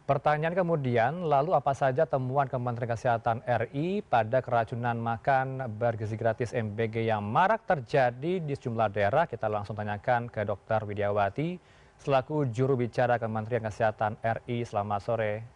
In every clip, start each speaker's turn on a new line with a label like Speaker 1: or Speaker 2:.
Speaker 1: Pertanyaan kemudian, lalu apa saja temuan Kementerian Kesehatan RI pada keracunan makan bergizi gratis MBG yang marak terjadi di sejumlah daerah? Kita langsung tanyakan ke Dr. Widiawati, selaku juru bicara Kementerian Kesehatan RI. Selamat sore,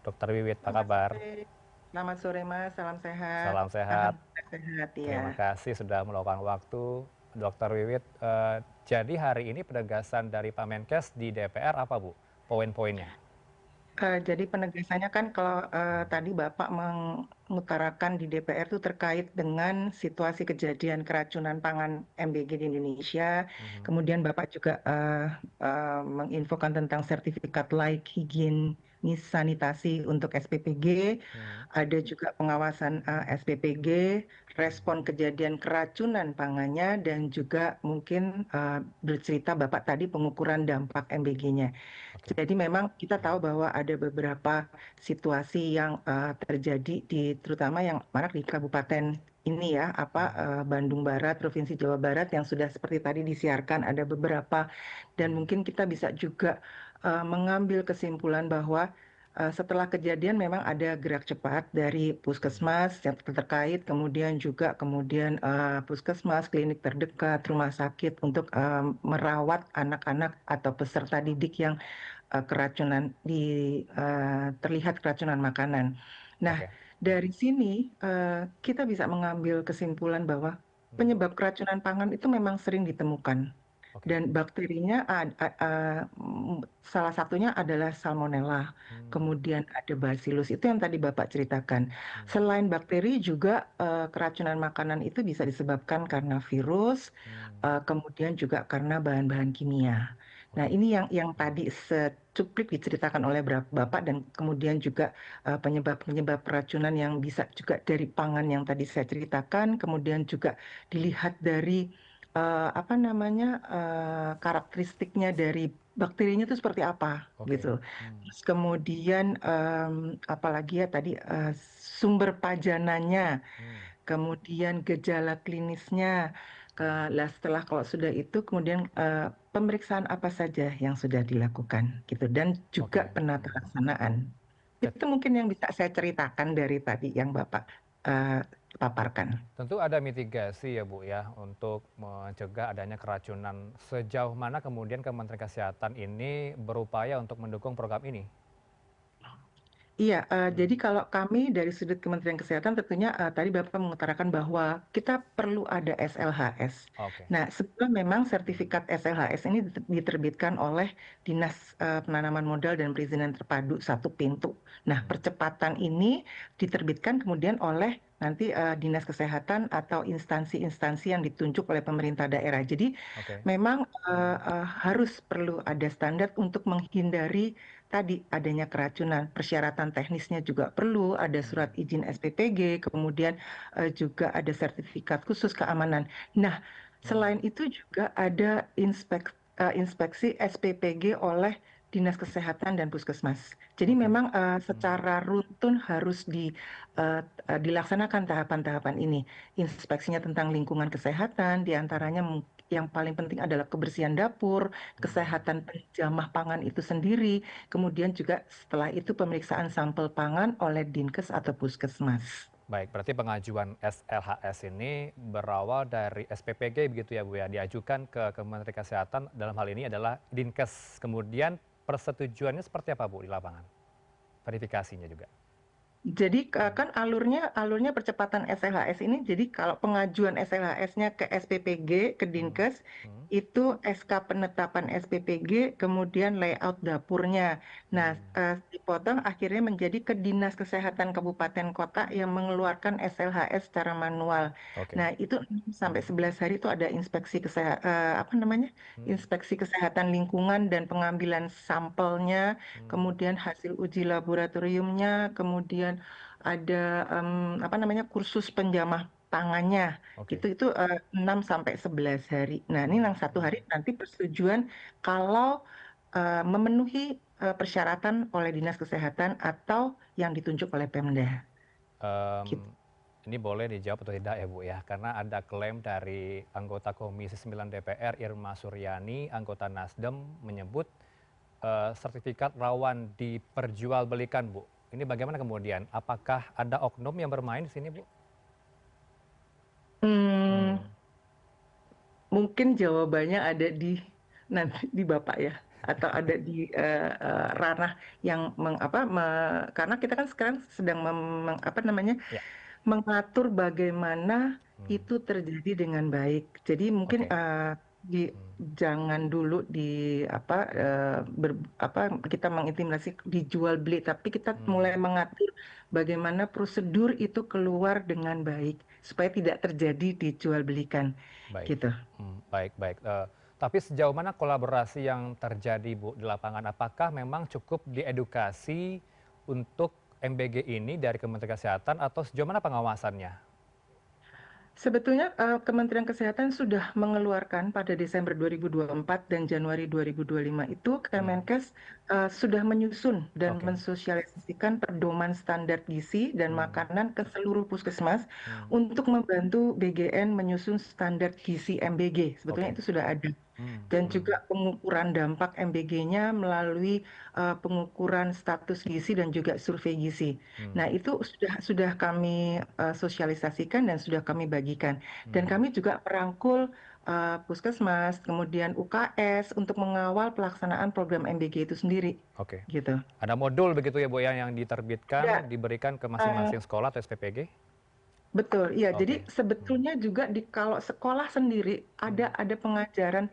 Speaker 1: Dr. Wiwit, apa
Speaker 2: Selamat
Speaker 1: kabar?
Speaker 2: sore. Selamat sore, Mas. Salam sehat.
Speaker 1: Salam sehat.
Speaker 2: Alhamdulillah sehat ya.
Speaker 1: Terima kasih sudah meluangkan waktu, Dr. Wiwit. Jadi hari ini penegasan dari Pak Menkes di DPR apa, Bu? Poin-poinnya?
Speaker 2: Jadi penegasannya kan kalau tadi Bapak mengutarakan di DPR itu terkait dengan situasi kejadian keracunan pangan MBG di Indonesia.
Speaker 1: Mhm.
Speaker 2: Kemudian Bapak juga menginfokan tentang sertifikat layak higienis sanitasi untuk SPPG.
Speaker 1: Mhm.
Speaker 2: Ada juga pengawasan SPPG, respon kejadian keracunan pangannya, dan juga mungkin bercerita Bapak tadi pengukuran dampak MBG-nya.
Speaker 1: Oke.
Speaker 2: Jadi memang kita tahu bahwa ada beberapa situasi yang terjadi terutama yang marak di kabupaten ini ya,
Speaker 1: Mhm.
Speaker 2: Bandung Barat, Provinsi Jawa Barat yang sudah seperti tadi disiarkan ada beberapa, dan
Speaker 1: Mhm.
Speaker 2: mungkin kita bisa juga mengambil kesimpulan bahwa setelah kejadian memang ada gerak cepat dari
Speaker 1: Mhm.
Speaker 2: puskesmas yang terkait, kemudian puskesmas, klinik terdekat, rumah sakit untuk merawat anak-anak atau peserta didik yang terlihat keracunan makanan. Nah,
Speaker 1: Oke.
Speaker 2: dari sini kita bisa mengambil kesimpulan bahwa
Speaker 1: Mhm.
Speaker 2: penyebab keracunan pangan itu memang sering ditemukan.
Speaker 1: Oke.
Speaker 2: Dan bakterinya salah satunya adalah Salmonella,
Speaker 1: Mmm.
Speaker 2: kemudian ada Bacillus, itu yang tadi Bapak ceritakan.
Speaker 1: Mhm.
Speaker 2: Selain bakteri juga keracunan makanan itu bisa disebabkan karena virus,
Speaker 1: Mmm.
Speaker 2: kemudian juga karena bahan-bahan kimia. Nah,
Speaker 1: Oke.
Speaker 2: ini yang tadi secuplik diceritakan oleh Bapak, dan kemudian juga penyebab-penyebab keracunan yang bisa juga dari pangan yang tadi saya ceritakan, kemudian juga dilihat dari apa namanya, karakteristiknya dari bakterinya itu seperti apa
Speaker 1: Oke.
Speaker 2: gitu.
Speaker 1: Mmm.
Speaker 2: Terus kemudian apalagi ya tadi sumber pajanannya,
Speaker 1: Mmm.
Speaker 2: kemudian gejala klinisnya.
Speaker 1: Mhm.
Speaker 2: Lah setelah kalau sudah itu kemudian pemeriksaan apa saja yang sudah dilakukan gitu, dan juga
Speaker 1: Oke.
Speaker 2: penata
Speaker 1: Mhm.
Speaker 2: laksanaan.
Speaker 1: Tet
Speaker 2: Itu mungkin yang bisa saya ceritakan dari tadi yang Bapak eh, paparkan.
Speaker 1: Tentu ada mitigasi ya, Bu, ya, untuk mencegah adanya keracunan. Sejauh mana kemudian Kementerian Kesehatan ini berupaya untuk mendukung program ini?
Speaker 2: Iya, jadi
Speaker 1: Mhm.
Speaker 2: kalau kami dari sudut Kementerian Kesehatan tentunya tadi Bapak mengutarakan bahwa kita perlu ada SLHS.
Speaker 1: Oke.
Speaker 2: Nah, sebetulnya memang
Speaker 1: Mhm.
Speaker 2: sertifikat SLHS ini diterbitkan oleh Dinas Penanaman Modal dan Perizinan Terpadu satu pintu. Nah,
Speaker 1: Mhm.
Speaker 2: percepatan ini diterbitkan kemudian oleh nanti Dinas Kesehatan atau instansi-instansi yang ditunjuk oleh pemerintah daerah. Jadi
Speaker 1: Oke.
Speaker 2: memang harus perlu ada standar untuk menghindari tadi adanya keracunan. Persyaratan teknisnya juga perlu, ada surat
Speaker 1: Mhm.
Speaker 2: izin SPPG, kemudian juga ada sertifikat khusus keamanan. Nah,
Speaker 1: Mmm.
Speaker 2: selain itu juga ada inspeksi SPPG oleh Dinas Kesehatan dan Puskesmas. Jadi
Speaker 1: Oke.
Speaker 2: memang
Speaker 1: Mhm.
Speaker 2: secara runtun harus dilaksanakan tahapan-tahapan ini. Inspeksinya tentang lingkungan kesehatan,
Speaker 1: Mhm.
Speaker 2: diantaranya yang paling penting adalah kebersihan dapur,
Speaker 1: Mhm.
Speaker 2: kesehatan penjamah pangan itu sendiri, kemudian juga setelah itu pemeriksaan sampel pangan oleh Dinkes atau Puskesmas.
Speaker 1: Baik, berarti pengajuan SLHS ini berawal dari SPPG begitu ya, Bu, ya? Diajukan ke Kementerian Kesehatan, dalam hal ini adalah Dinkes. Kemudian persetujuannya seperti apa, Bu, di lapangan? Verifikasinya juga?
Speaker 2: Jadi
Speaker 1: Mhm.
Speaker 2: kan alurnya percepatan SLHS ini, jadi kalau pengajuan SLHS-nya ke SPPG, ke
Speaker 1: Mhm.
Speaker 2: Dinkes,
Speaker 1: Mhm.
Speaker 2: itu SK penetapan SPPG, kemudian layout dapurnya. Nah,
Speaker 1: Mmm.
Speaker 2: dipotong akhirnya menjadi ke Dinas Kesehatan Kabupaten Kota yang mengeluarkan SLHS secara manual.
Speaker 1: Oke.
Speaker 2: Nah, itu 6 sampai
Speaker 1: Mhm.
Speaker 2: 11 hari itu ada apa namanya?
Speaker 1: Mmm.
Speaker 2: Inspeksi kesehatan lingkungan dan pengambilan sampelnya,
Speaker 1: Mmm.
Speaker 2: kemudian hasil uji laboratoriumnya, kemudian ada apa namanya, kursus penjamah pangannya.
Speaker 1: Oke.
Speaker 2: Itu 6 sampai 11 hari. Nah, ini yang satu
Speaker 1: Mhm.
Speaker 2: hari nanti persetujuan kalau memenuhi persyaratan oleh Dinas Kesehatan atau yang ditunjuk oleh Pemda. Gitu.
Speaker 1: Mmm, ini boleh dijawab atau tidak ya, Bu, ya? Karena ada klaim dari anggota Komisi 9 DPR Irma Suryani, anggota Nasdem, menyebut sertifikat rawan diperjualbelikan, Bu. Ini bagaimana kemudian? Apakah ada oknum yang bermain di sini, Bu?
Speaker 2: Hmm,
Speaker 1: Hmm,
Speaker 2: mungkin jawabannya ada di nanti di Bapak ya, atau ada di ranah yang karena kita kan sekarang sedang apa namanya,
Speaker 1: ya.
Speaker 2: mengatur bagaimana
Speaker 1: Hmm,
Speaker 2: itu terjadi dengan baik. Jadi mungkin
Speaker 1: oke. Hmm,
Speaker 2: jangan dulu kita mengintimidasi dijual beli, tapi kita
Speaker 1: hmm,
Speaker 2: mulai mengatur bagaimana prosedur itu keluar dengan baik supaya tidak terjadi dijual belikan,
Speaker 1: baik.
Speaker 2: gitu.
Speaker 1: Baik, baik. Tapi sejauh mana kolaborasi yang terjadi, Bu, di lapangan? Apakah memang cukup diedukasi untuk MBG ini dari Kementerian Kesehatan atau sejauh mana pengawasannya?
Speaker 2: Sebetulnya Kementerian Kesehatan sudah mengeluarkan pada Desember 2024 dan Januari 2025 itu
Speaker 1: Hmm,
Speaker 2: Kemenkes sudah menyusun dan
Speaker 1: oke.
Speaker 2: mensosialisasikan pedoman standar gizi dan
Speaker 1: Hmm,
Speaker 2: makanan ke seluruh puskesmas
Speaker 1: hmm,
Speaker 2: untuk membantu BGN menyusun standar gizi MBG. Sebetulnya
Speaker 1: oke.
Speaker 2: itu sudah ada.
Speaker 1: Hmm,
Speaker 2: Dan
Speaker 1: hmm,
Speaker 2: juga pengukuran dampak MBG-nya melalui pengukuran status gizi dan juga survei gizi.
Speaker 1: hmm,
Speaker 2: Nah, itu sudah kami sosialisasikan dan sudah kami bagikan. Dan
Speaker 1: hmm,
Speaker 2: kami juga merangkul Puskesmas, kemudian UKS untuk mengawal pelaksanaan program MBG itu sendiri,
Speaker 1: oke.
Speaker 2: gitu.
Speaker 1: Ada modul begitu ya, Bu, ya, yang
Speaker 2: Ya,
Speaker 1: diterbitkan, diberikan ke
Speaker 2: eh,
Speaker 1: masing-masing sekolah atau SPPG?
Speaker 2: betul, iya.
Speaker 1: Oke.
Speaker 2: Jadi
Speaker 1: Hmm,
Speaker 2: sebetulnya juga kalau sekolah sendiri
Speaker 1: hmm,
Speaker 2: ada pengajaran,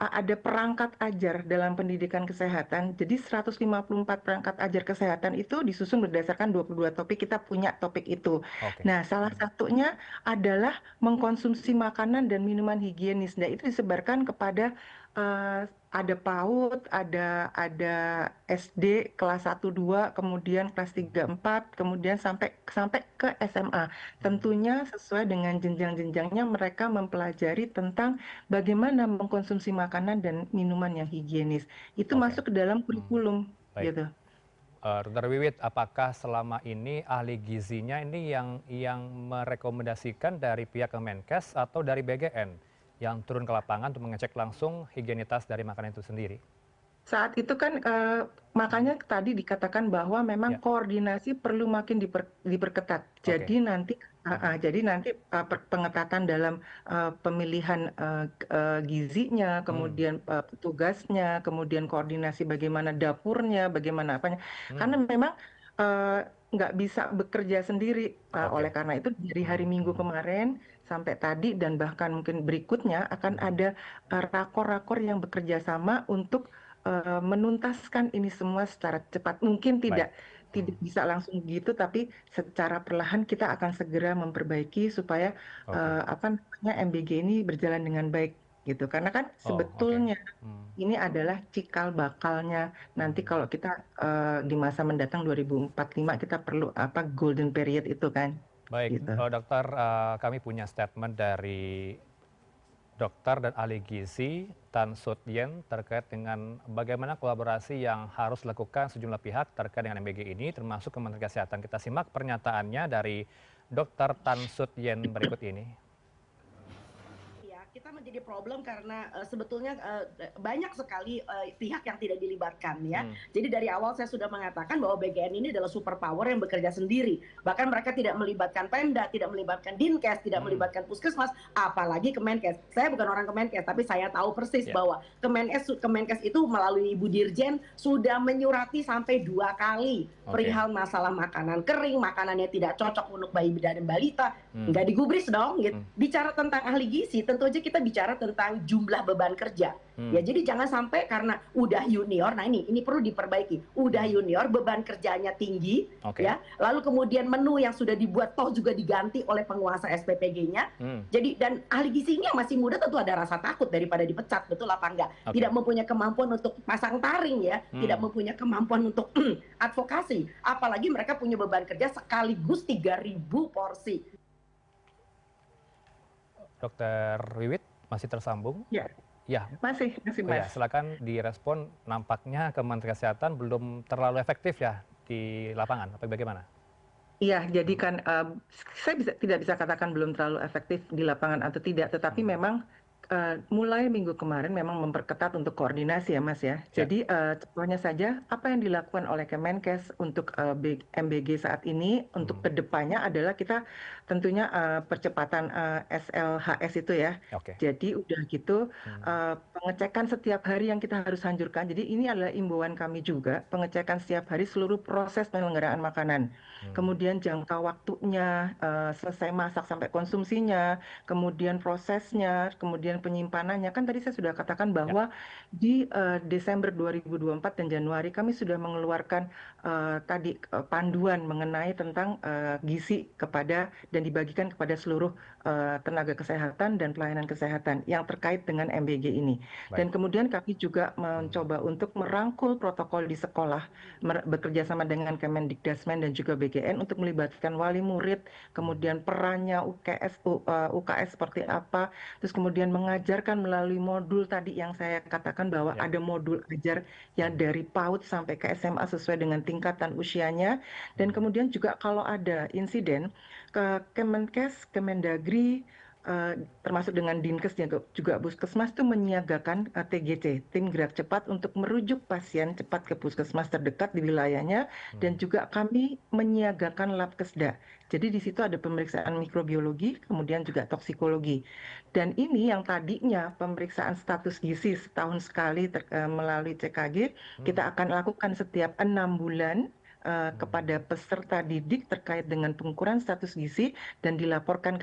Speaker 2: ada perangkat ajar dalam pendidikan kesehatan. Jadi 154 perangkat ajar kesehatan itu disusun berdasarkan 22 topik. Kita punya topik itu.
Speaker 1: oke.
Speaker 2: Nah, salah satunya adalah mengkonsumsi makanan dan minuman higienis. Nah, itu disebarkan kepada ada PAUD, ada SD kelas 1 2, kemudian kelas 3 4, kemudian sampai sampai ke SMA.
Speaker 1: Hmm,
Speaker 2: Tentunya sesuai dengan jenjang-jenjangnya mereka mempelajari tentang bagaimana mengkonsumsi makanan dan minuman yang higienis. Itu
Speaker 1: oke.
Speaker 2: masuk ke dalam
Speaker 1: Hmm,
Speaker 2: kurikulum,
Speaker 1: baik.
Speaker 2: gitu.
Speaker 1: Dr. Wiwit, apakah selama ini ahli gizinya ini yang merekomendasikan dari pihak Kemenkes atau dari BGN yang turun ke lapangan untuk mengecek langsung higienitas dari makanan itu sendiri?
Speaker 2: Saat itu kan
Speaker 1: Hmm,
Speaker 2: makanya tadi dikatakan bahwa memang
Speaker 1: ya,
Speaker 2: koordinasi perlu makin diperketat.
Speaker 1: oke. Hmm,
Speaker 2: Jadi nanti pengetatan dalam pemilihan gizinya,
Speaker 1: hmm,
Speaker 2: kemudian petugasnya, kemudian koordinasi bagaimana dapurnya, bagaimana apanya.
Speaker 1: hmm,
Speaker 2: Karena memang eh, nggak bisa bekerja sendiri. Oleh
Speaker 1: oke.
Speaker 2: karena itu dari hari
Speaker 1: Hmm,
Speaker 2: Minggu
Speaker 1: hmm,
Speaker 2: kemarin sampai tadi dan bahkan mungkin berikutnya akan
Speaker 1: hmm,
Speaker 2: ada rakor-rakor yang bekerja sama untuk menuntaskan ini semua secara cepat. Mungkin
Speaker 1: baik.
Speaker 2: tidak
Speaker 1: Hmm,
Speaker 2: bisa langsung gitu, tapi secara perlahan kita akan segera memperbaiki supaya
Speaker 1: oke.
Speaker 2: apa namanya MBG ini berjalan dengan baik, gitu. Karena kan
Speaker 1: Oh, oke.
Speaker 2: sebetulnya
Speaker 1: Hmm,
Speaker 2: ini adalah cikal bakalnya nanti
Speaker 1: hmm.
Speaker 2: kalau kita di masa mendatang 2045 kita perlu apa golden period itu kan,
Speaker 1: Baik,
Speaker 2: gitu.
Speaker 1: dokter, kami punya statement dari dokter dan ahli gizi Tan Sut Yen terkait dengan bagaimana kolaborasi yang harus dilakukan sejumlah pihak terkait dengan MBG ini, termasuk Kementerian Kesehatan. Kita simak pernyataannya dari dokter Tan Sut Yen berikut ini.
Speaker 3: Ya, kita menjadi problem karena sebetulnya banyak sekali pihak yang tidak dilibatkan ya.
Speaker 1: Hmm,
Speaker 3: Jadi dari awal saya sudah mengatakan bahwa BGN ini adalah super power yang bekerja sendiri. Bahkan mereka tidak melibatkan Pemda, tidak melibatkan Dinkes, tidak
Speaker 1: hmm,
Speaker 3: melibatkan Puskesmas, apalagi Kemenkes. Saya bukan orang Kemenkes, tapi saya tahu persis
Speaker 1: ya,
Speaker 3: bahwa Kemenkes itu melalui Ibu Dirjen sudah menyurati sampai 2 kali
Speaker 1: oke.
Speaker 3: perihal masalah makanan kering, makanannya tidak cocok untuk bayi dan balita,
Speaker 1: Hmm,
Speaker 3: nggak digubris dong gitu.
Speaker 1: hmm,
Speaker 3: Bicara tentang ahli gizi tentu aja kita bicara tentang jumlah beban kerja ya,
Speaker 1: hmm,
Speaker 3: jadi jangan sampai karena udah junior, nah ini perlu diperbaiki, udah
Speaker 1: hmm,
Speaker 3: junior beban kerjanya tinggi
Speaker 1: oke.
Speaker 3: ya, lalu kemudian menu yang sudah dibuat toh juga diganti oleh penguasa SPPG-nya.
Speaker 1: Hmm,
Speaker 3: Jadi dan ahli gizi ini yang masih muda tentu ada rasa takut daripada dipecat, betul apa enggak, tidak
Speaker 1: oke.
Speaker 3: mempunyai kemampuan untuk pasang taring ya, tidak
Speaker 1: Hmm,
Speaker 3: mempunyai kemampuan untuk advokasi, apalagi mereka punya beban kerja sekaligus 3.000 porsi.
Speaker 1: dokter Wiwit masih tersambung?
Speaker 2: Ya,
Speaker 1: Ya,
Speaker 2: masih
Speaker 1: oh ya,
Speaker 2: Mas.
Speaker 1: silakan direspon. Nampaknya Kementerian Kesehatan belum terlalu efektif ya di lapangan. Apa bagaimana?
Speaker 2: Iya, jadi
Speaker 1: Hmm,
Speaker 2: kan saya tidak bisa katakan belum terlalu efektif di lapangan atau tidak, tetapi
Speaker 1: hmm,
Speaker 2: memang mulai minggu kemarin memang memperketat untuk koordinasi ya Mas ya.
Speaker 1: Ya.
Speaker 2: Jadi contohnya saja apa yang dilakukan oleh Kemenkes untuk MBG saat ini untuk kedepannya adalah kita tentunya percepatan SLHS itu ya.
Speaker 1: Oke.
Speaker 2: Jadi udah gitu pengecekan setiap hari yang kita harus anjurkan. Jadi ini adalah imbauan kami juga, pengecekan setiap hari seluruh proses penyelenggaraan makanan. Kemudian jangka waktunya, selesai masak sampai konsumsinya, kemudian prosesnya, kemudian penyimpanannya. Kan tadi saya sudah katakan
Speaker 1: Ya.
Speaker 2: bahwa di Desember 2024 dan Januari kami sudah mengeluarkan panduan mengenai tentang gizi kepada dan dibagikan kepada seluruh tenaga kesehatan dan pelayanan kesehatan yang terkait dengan MBG ini. Dan
Speaker 1: Baik.
Speaker 2: kemudian kami juga mencoba untuk merangkul protokol di sekolah, bekerja sama dengan Kemendikdasmen dan juga BGN untuk melibatkan wali murid, kemudian perannya UKS seperti apa, terus kemudian mengajarkan melalui modul tadi yang saya katakan bahwa
Speaker 1: Ya.
Speaker 2: ada modul ajar yang dari PAUD sampai ke SMA sesuai dengan tingkatan usianya, dan kemudian juga kalau ada insiden ke Kemenkes, Kemendagri, termasuk dengan Dinkes dan juga Puskesmas itu menyiagakan TGC, tim gerak cepat untuk merujuk pasien cepat ke puskesmas terdekat di wilayahnya, dan juga kami menyiagakan lab kesda. Jadi di situ ada pemeriksaan mikrobiologi, kemudian juga toksikologi. Dan ini yang tadinya pemeriksaan status gizi setahun sekali melalui CKG, kita akan lakukan setiap 6 bulan kepada peserta didik terkait dengan pengukuran status gizi dan dilaporkan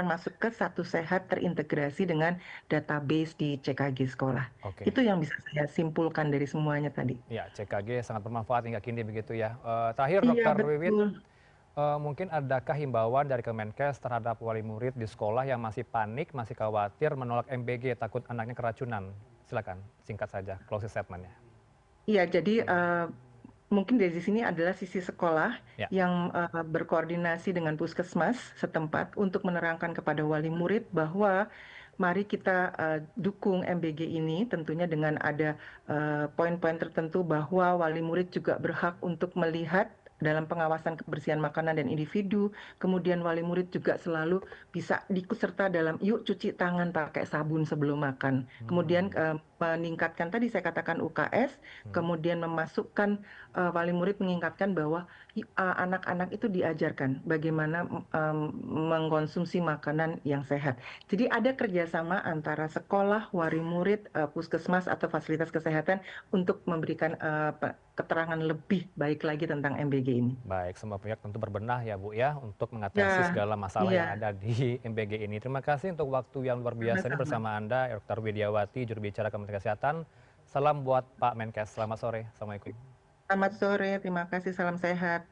Speaker 2: masuk ke Satu Sehat terintegrasi dengan database di CKG sekolah.
Speaker 1: Oke.
Speaker 2: Itu yang bisa saya simpulkan dari semuanya tadi.
Speaker 1: Ya, CKG sangat bermanfaat hingga kini begitu ya. Terakhir
Speaker 2: Iya,
Speaker 1: Dokter Wiwit,
Speaker 2: betul.
Speaker 1: mungkin adakah himbauan dari Kemenkes terhadap wali murid di sekolah yang masih panik, masih khawatir menolak MBG, takut anaknya keracunan? Silakan, singkat saja, closing statement-nya.
Speaker 2: Iya, jadi mungkin dari sini adalah sisi sekolah
Speaker 1: Ya.
Speaker 2: yang berkoordinasi dengan puskesmas setempat untuk menerangkan kepada wali murid bahwa mari kita dukung MBG ini tentunya dengan ada poin-poin tertentu bahwa wali murid juga berhak untuk melihat dalam pengawasan kebersihan makanan dan individu. Kemudian wali murid juga selalu bisa ikut serta dalam yuk cuci tangan pakai sabun sebelum makan. Kemudian meningkatkan tadi saya katakan UKS, kemudian memasukkan wali murid mengingatkan bahwa anak-anak itu diajarkan bagaimana mengkonsumsi makanan yang sehat. Jadi ada kerjasama antara sekolah, wali murid, puskesmas atau fasilitas kesehatan untuk memberikan keterangan lebih baik lagi tentang MBG ini.
Speaker 1: Baik, semua pihak tentu berbenah ya Bu ya untuk mengatasi
Speaker 2: Ya,
Speaker 1: segala masalah yang
Speaker 2: iya,
Speaker 1: ada di MBG ini. Terima kasih untuk waktu yang luar biasa ini
Speaker 2: sama-sama.
Speaker 1: bersama Anda, Dr. Widiawati, juru bicara Kementerian Kesehatan. Salam buat Pak Menkes. Selamat sore. Assalamualaikum.
Speaker 2: Selamat sore, terima kasih, salam sehat.